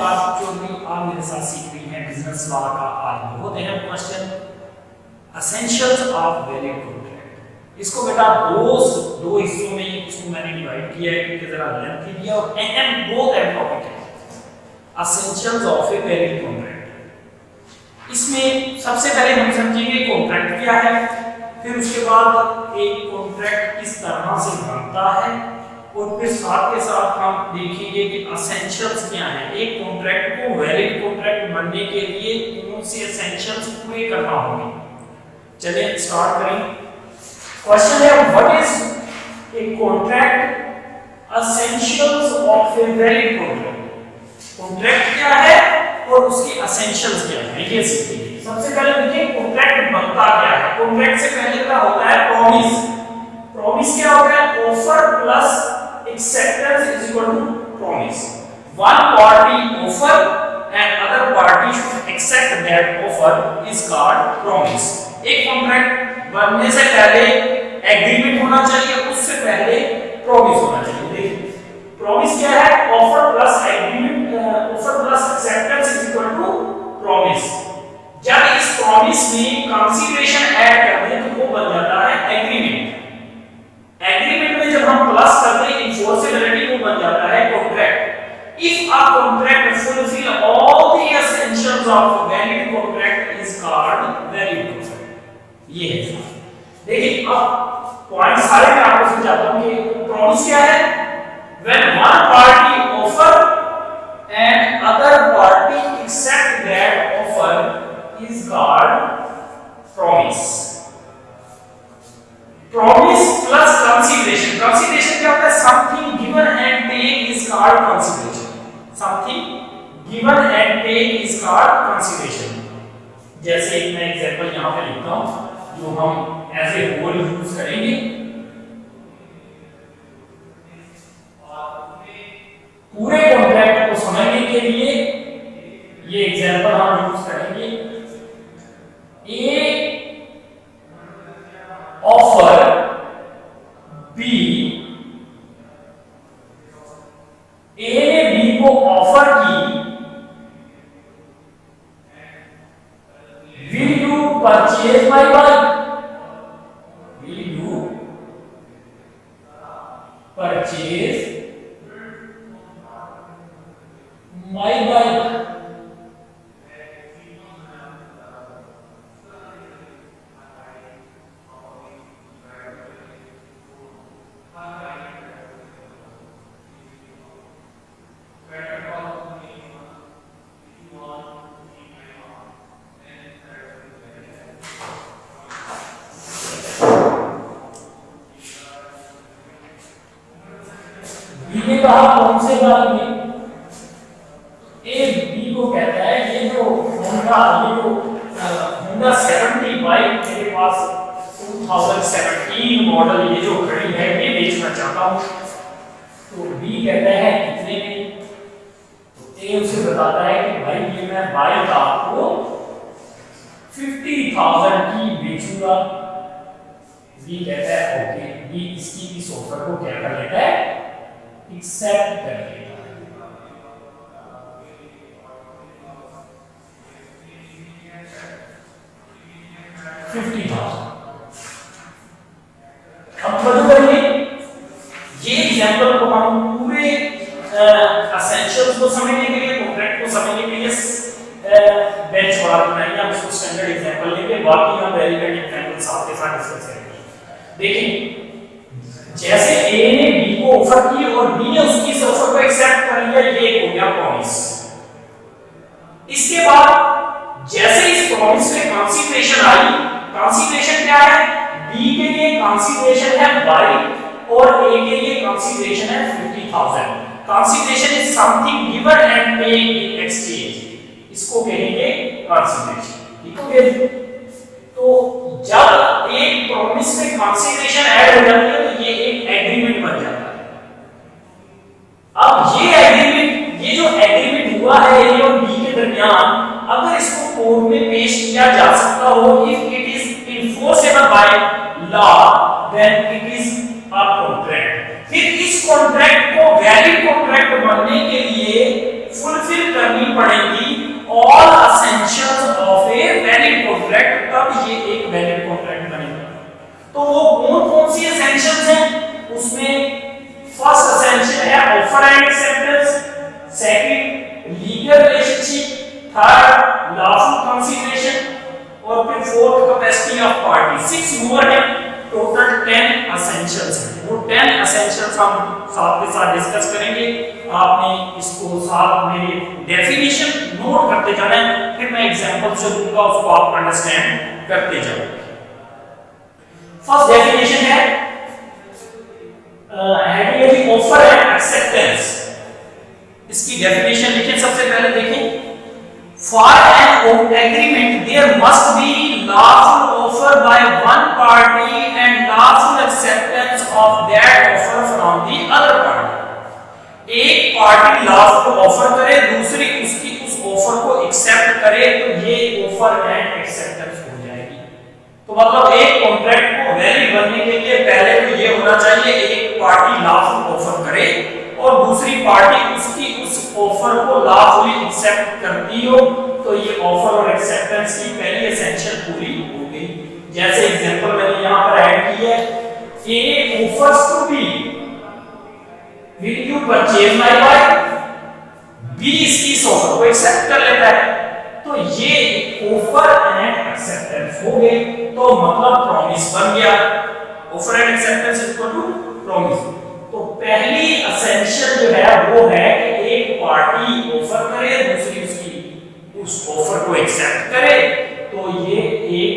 नमस्कार चौधरी, आप मेरे साथ सीख रही हैं बिजनेस लॉ का आज बहुत अहम question essentials of valid contract. इसको बेटा दो हिस्सों में इसको मैंने डिवाइड किया है क्योंकि जरा लेंथी दिया और अहम बहुत अहम टॉपिक है essentials of a valid contract. इसमें सबसे पहले हम समझेंगे कॉन्ट्रैक्ट क्या है, फिर उसके बाद एक कॉन्ट्रैक्ट किस तरह से बनता है और फिर साथ के साथ हम देखेंगे कि एसेंशियल्स क्या हैं। एक कॉन्ट्रैक्ट को वैलिड कॉन्ट्रैक्ट बनने के लिए कौन से एसेंशियल्स पूरे करना होंगे। चलिए स्टार्ट करें। क्वेश्चन है what is a contract, essentials of a valid contract. Contract क्या है और उसके एसेंशियल्स क्या हैं ये सीखेंगे। सबसे पहले देखिए कॉन्ट्रैक्ट बनता क्या है। कॉन्ट्रैक्ट से पहले क्या होता है प्रॉमिस। प्रॉमिस क्या होता है offer plus acceptance is equal to promise. One party offer and other party should accept that offer is called promise. एक कॉन्ट्रैक्ट बनने से पहले एग्रीमेंट होना चाहिए, उससे पहले प्रॉमिस होना चाहिए। देखिए प्रॉमिस क्या है offer plus agreement, offer plus acceptance is equal to promise. जब इस प्रॉमिस में कंसीडरेशन ऐड कर दें तो वो बन जाता है एग्रीमेंट। एग्रीमेंट में जब हम प्लस करते हैं इनफोर्सेबिलिटी वो बन जाता है contract. If a contract fulfil all the essentials of valid contract is called valid contract. ये है। देखिए अब पॉइंट सारे मैं आपको समझाता हूं कि प्रॉमिस क्या है। When one party offer and other party accept that offer is called promise. Promise plus consideration. Consideration क्या होता है something given and take is called consideration. Something given and take is called consideration. जैसे एक मैं example यहां पे लिखता हूं जो हम एज ए होल यूज करेंगे। पूरे कॉन्ट्रैक्ट को समझने के लिए ये एग्जांपल हम यूज करेंगे। ए ऑफर बी, ए ने बी को ऑफर की will you purchase my bike, will you purchase my bike. ये कहा कौन से बात में ए बी को कहता है ये जो होंडा 70 बाइक मेरे पास 2017 मॉडल ये जो खड़ी है ये बेचना चाहता हूं। तो बी कहता है कितने में, तो ए उसे बताता है कि भाई ये मैं बाइक आपको 50,000 की बेचूंगा। बी कहता है ओके। बी इसकी इस ऑफर को क्या कर लेता है एक्सेप्ट कर लेगा। अब बदल करिए ये एग्जांपल को हम पूरे एसेंशियल्स को समझने के लिए कॉन्ट्रैक्ट को समझने के लिए बेंचमार्क बनाएंगे। हम इसको स्टैंडर्ड एग्जांपल लेंगे, बाकी हम रेलेवेंट एग्जांपल साथ के साथ डिस्कस करेंगे। देखिए जैसे ए ने बी को ऑफर की और बी ने उसकी इस ऑफर को एक्सेप्ट कर लिया, ये हो गया प्रॉमिस। इसके बाद जैसे इस प्रॉमिस में कंसीडरेशन आई, कंसीडरेशन क्या है बी के लिए कंसीडरेशन है बाइक और ए के लिए कंसीडरेशन है 50,000। Consideration is something given and paid in exchange, इसको कहेंगे कंसीडरेशन। ठीक हो गया। तो जब एक प्रॉमिस में कंसीडरेशन ऐड हो जाती है तो ये एक एग्रीमेंट बन जाता है। अब ये एग्रीमेंट, ये जो एग्रीमेंट हुआ है ए और बी के दरमियान, अगर इसको कोर्ट में पेश किया जा सकता हो, if it is enforceable by law then it is a contract. फिर इस कॉन्ट्रैक्ट को वैलिड कॉन्ट्रैक्ट बनने के लिए फुलफिल करने थर्ड लॉफुल कंसीडरेशन और फिर फोर्थ कैपेसिटी ऑफ पार्टी। 6 मोर है, टोटल 10 एसेंशियल्स हैं। वो 10 एसेंशियल्स हम साथ के साथ डिस्कस करेंगे। आपने इसको साथ मेरी डेफिनेशन नोट करते जाना है, फिर मैं एग्जांपल से दूंगा, उसको आप अंडरस्टैंड करते जाओ। फर्स्ट डेफिनेशन है हेडिंग ऑफर एंड एक्सेप्टेंस। इसकी डेफिनेशन लिखें, सबसे पहले देखें। For an agreement there must be lawful offer by one party and lawful acceptance of that offer from the other party. एक पार्टी लॉफुल ऑफर करे, दूसरी उसकी उस ऑफर को एक्सेप्ट करे, तो ये ऑफर एंड एक्सेप्टेंस हो जाएगी। तो मतलब एक कॉन्ट्रैक्ट को वैलिड बनने के लिए पहले तो ये होना चाहिए एक पार्टी लॉफुल ऑफर करे और दूसरी पार्टी उसकी उस ऑफर को लॉफुली एक्सेप्ट करती हो, तो ये ऑफर और एक्सेप्टेंस की पहली एसेंशियल पूरी हो गई। जैसे एग्जांपल मैंने यहां पर ऐड की है, A offers to B will you purchase my bike, B इसकी इस ऑफर को एक्सेप्ट कर लेता है, तो ये ऑफर एंड एक्सेप्टेंस हो गई। तो मतलब प्रॉमिस बन गया। Offer and acceptance is equal to promise. तो पहली एसेंशियल जो है वो है कि एक पार्टी ऑफर करे, दूसरी उसकी उस ऑफर को एक्सेप्ट करे, तो ये एक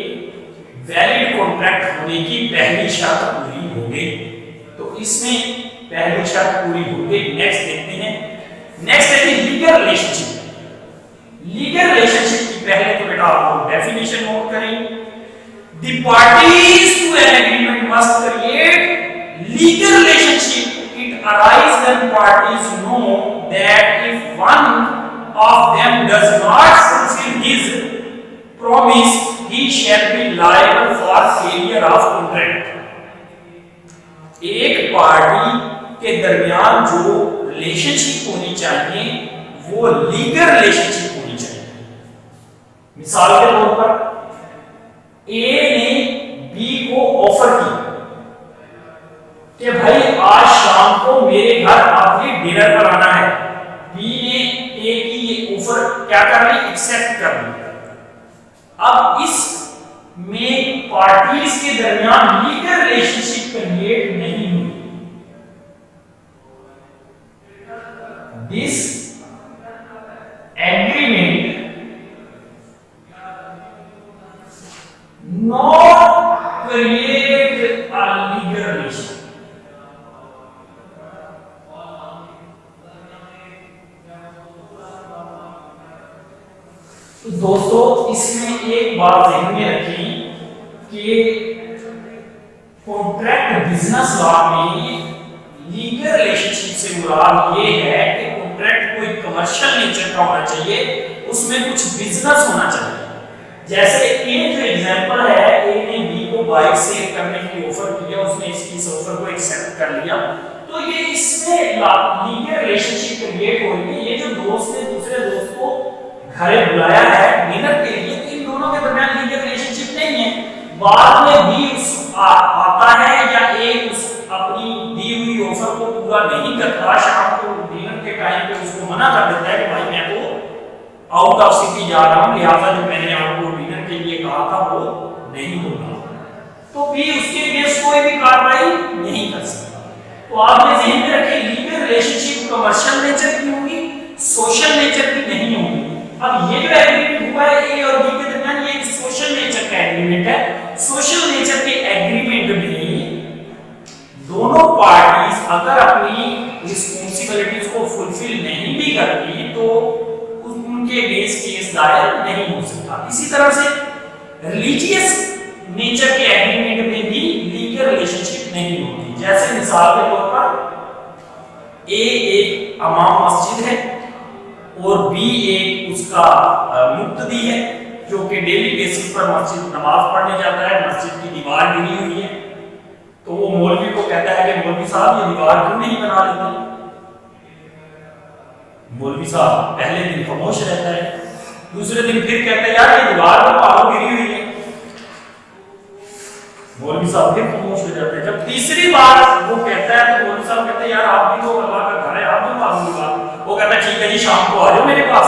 वैलिड कॉन्ट्रैक्ट होने की पहली शर्त पूरी हो गई। तो इसमें पहली शर्त पूरी हो गई। नेक्स्ट देखते हैं, नेक्स्ट है लीगल रिलेशनशिप। लीगल रिलेशनशिप की पहले तो बेटा आप डेफिनेशन नोट करें। The parties to an agreement must create legal relationship. It arises when parties know that if one of them does not fulfill his promise, he shall be liable for failure of contract. एक party के दरमियान जो relationship होनी चाहिए वो legal relationship होनी चाहिए। मिसाल के तौर पर ए ने बी को ऑफर की कि भाई आज शाम को मेरे घर आपके डिनर पर आना है। बी ने ए की ये ऑफर क्या कर ली, एक्सेप्ट कर ली। अब इस में पार्टीज के दरमियान लीगल रिलेशनशिप क्रिएट नहीं हुई। This agreement not create a legal relation। तो दोस्तों इसमें एक बात ध्यान में रखें कि कॉन्ट्रैक्ट बिजनेस लॉ में लीगल रिलेशनशिप से मुराद ये है कि कॉन्ट्रैक्ट कोई कमर्शियल नेचर का होना चाहिए, उसमें कुछ बिजनेस होना चाहिए। जैसे ए जो एग्जांपल है, ए ने बी को बाइक सेल करने की ऑफर किया, उसने इसकी इस ऑफर को एक्सेप्ट कर लिया, तो ये इसमें लीगल रिलेशनशिप क्रिएट हो रही है। ये जो दोस्त ने दूसरे दोस्त को घर बुलाया है डिनर के लिए, तो इन दोनों के दरमियान लीगल रिलेशनशिप नहीं है। बाद में बी आता है या ए उस अपनी दी हुई ऑफर को पूरा नहीं करता, शाम को डिनर के टाइम पे उसको मना कर देता है कि भाई मैं तो आउट ऑफ सिटी जा रहा हूं, लिहाजा जो मैंने आपको डिनर के लिए कहा था वो नहीं होगा, तो बी उसके अगेंस्ट कोई भी कार्रवाई नहीं कर सकता। तो आपने ध्यान में रखें लीगल रिलेशनशिप कमर्शियल नेचर की होगी, सोशल नेचर की नहीं होगी। अब ये जो एग्रीमेंट हुआ है ए और बी के दरमियान, ये एक सोशल नेचर का एग्रीमेंट है। सोशल नेचर के एग्रीमेंट में दोनों पार्टीज अगर अपनी रिस्पांसिबिलिटीज को फुलफिल नहीं भी करती तो उनके बेस केस दायर नहीं हो सकता। इसी तरह से रिलीजियस नेचर के एग्रीमेंट में भी लीगल रिलेशनशिप नहीं होती। जैसे मिसाल के तौर पर ए एक इमाम मस्जिद है और बी एक उसका मुक्तदी है जो कि डेली बेसिस पर मस्जिद नमाज पढ़ने जाता है। मस्जिद की दीवार गिरी हुई है, तो वो मौलवी को कहता है कि मौलवी साहब ये दीवार क्यों नहीं बना लेते। मौलवी साहब पहले दिन खामोश रहता है, दूसरे दिन फिर कहता है यार ये दीवार तो पारो गिरी हुई है। मौलवी साहब फिर खामोश हो जाते हैं। जब तीसरी बार वो कहता है तो मौलवी साहब कहते हैं यार आप भी तो अल्लाह का घर है, आप भी मालूम दीवार। वो कहता है ठीक है जी शाम को आ जाओ मेरे पास।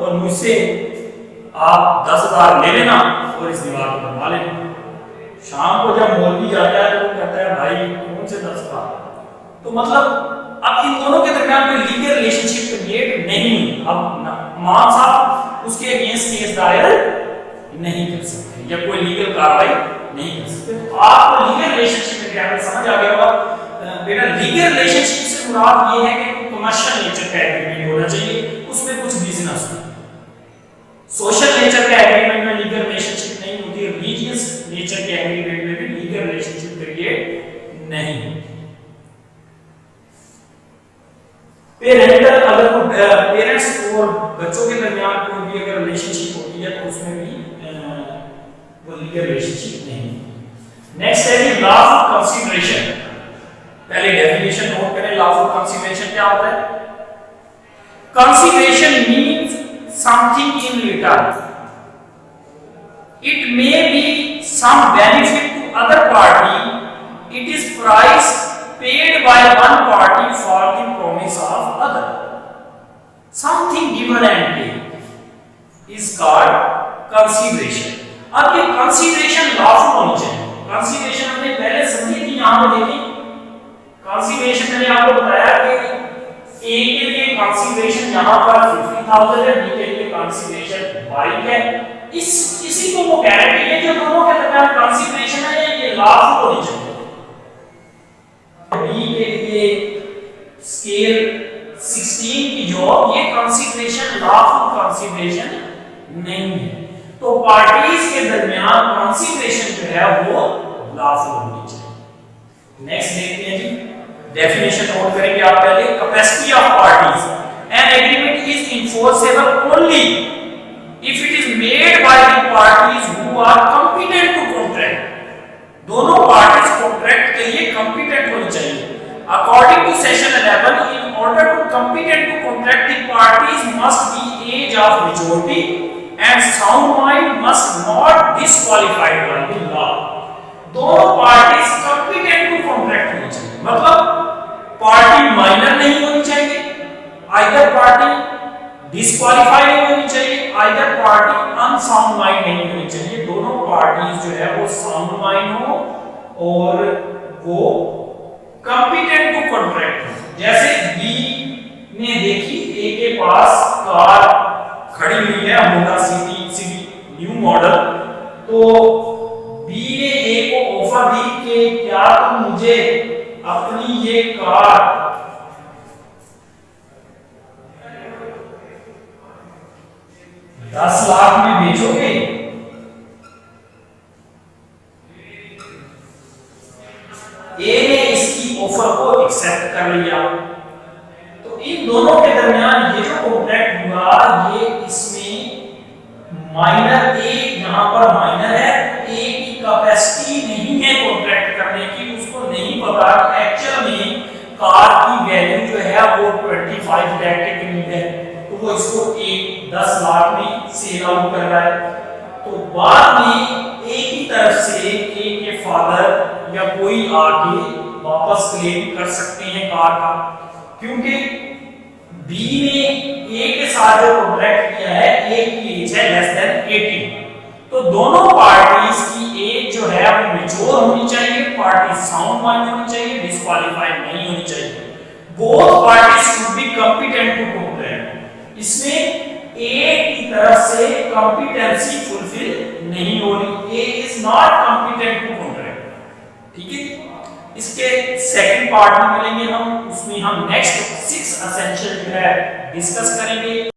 और मुझसे आप 10,000 ले लेना और इस दीवार को बनवा लेना। शाम को जब मौलवी जाता है तो वो कहता है भाई कौन से 10,000। तो मतलब अब इन दोनों के दरमियान कोई लीगल रिलेशनशिप क्रिएट नहीं हुई। अब मान साहब उसके अगेंस्ट केस दायर नहीं कर सकते या कोई लीगल कार्रवाई नहीं कर सकते। तो आपको लीगल रिलेशनशिप में क्या समझ आ गया होगा बेटा। लीगल रिलेशनशिप से मुराद ये है कि कमर्शियल नेचर का एग्रीमेंट होना चाहिए, उसमें कुछ बिजनेस हो। सोशल नेचर का एग्रीमेंट में लीगल रिलेशनशिप नहीं होती है, रिलीजियस नेचर के एग्रीमेंट में भी लीगल रिलेशनशिप क्रिएट नहीं होती। पेरेंटल अगर पेरेंट्स और बच्चों के दरमियान कोई भी अगर रिलेशनशिप होती है तो उसमें भी वो लीगल रिलेशनशिप नहीं होती। नेक्स्ट है कि लॉफुल कंसीडरेशन। पहले डेफिनेशन नोट करें। लॉफुल कंसीडरेशन क्या होता है? Consideration means something in return. It may be some benefit to other party. It is price paid by one party for the promise of other. Something given and paid is called consideration. अब ये consideration lawful होनी चाहिए। consideration हमने पहले समझी थी, यहाँ पे देखिए consideration मैंने आपको बताया कि A के लिए consideration यहाँ पर 50,000 है, B के लिए consideration 22 है। इसी को वो कह रहे हैं कि ये जो दोनों के दरमियान कंसीडरेशन है ये लॉफुल होनी चाहिए। बी के लिए स्केल 16 की जॉब ये कंसीडरेशन लॉफुल कंसीडरेशन नहीं है। तो पार्टीज के दरमियान कंसीडरेशन जो है वो लॉफुल होनी चाहिए। नेक्स्ट देखते हैं जी, डेफिनेशन नोट करेंगे आप पहले। Capacity of parties. An agreement is enforceable only if it is made by the parties who are competent to contract. दोनों parties contract के लिए competent होनी चाहिए। According to section 11, in order to competent to contract, the parties must be age of majority and sound mind must not disqualified by the law. दोनों parties competent to contract होनी चाहिए। मतलब party minor नहीं होनी चाहिए, either party disqualify नहीं होनी चाहिए, आइदर पार्टी अनसाउंड माइंड नहीं होनी चाहिए। दोनों पार्टीज जो है वो साउंड माइंड हो और वो कॉम्पिटेंट टू कॉन्ट्रैक्ट हो। जैसे बी ने देखी ए के पास कार खड़ी हुई है होंडा सिटी न्यू मॉडल, तो बी ने ए को ऑफर दी कि क्या तुम मुझे अपनी ये कार 10 लाख में बेचोगे? ए ने इसकी ऑफर को एक्सेप्ट कर लिया। तो इन दोनों के दरमियान ये जो कॉन्ट्रैक्ट हुआ ये इसमें माइनर ए यहां पर माइनर है। ए की कैपेसिटी नहीं है कॉन्ट्रैक्ट करने की, उसको नहीं पता कि एक्चुअल में कार की वैल्यू जो है वो 25 लाख के करीब है, तो वो इसको 10 लाख में सेल आउट कर रहा है। तो बाद में ए की तरफ से ए के फादर या कोई आके वापस क्लेम कर सकते हैं कार का, क्योंकि बी ने ए के साथ जो कॉन्ट्रैक्ट किया है, ए की एज है लेस देन 18। तो दोनों पार्टीज की एज जो है वो मैच्योर होनी चाहिए, पार्टी साउंड माइंड होनी चाहिए, डिस्क्वालीफाइड नहीं होनी चाहिए। Both parties should be competent to contract. इसमें ए की तरफ से कॉम्पिटेंसी फुलफिल नहीं हो रही, A is not competent to contract. ठीक है, इसके सेकंड पार्ट में मिलेंगे हम, उसमें हम नेक्स्ट 6 एसेंशियल जो है डिस्कस करेंगे।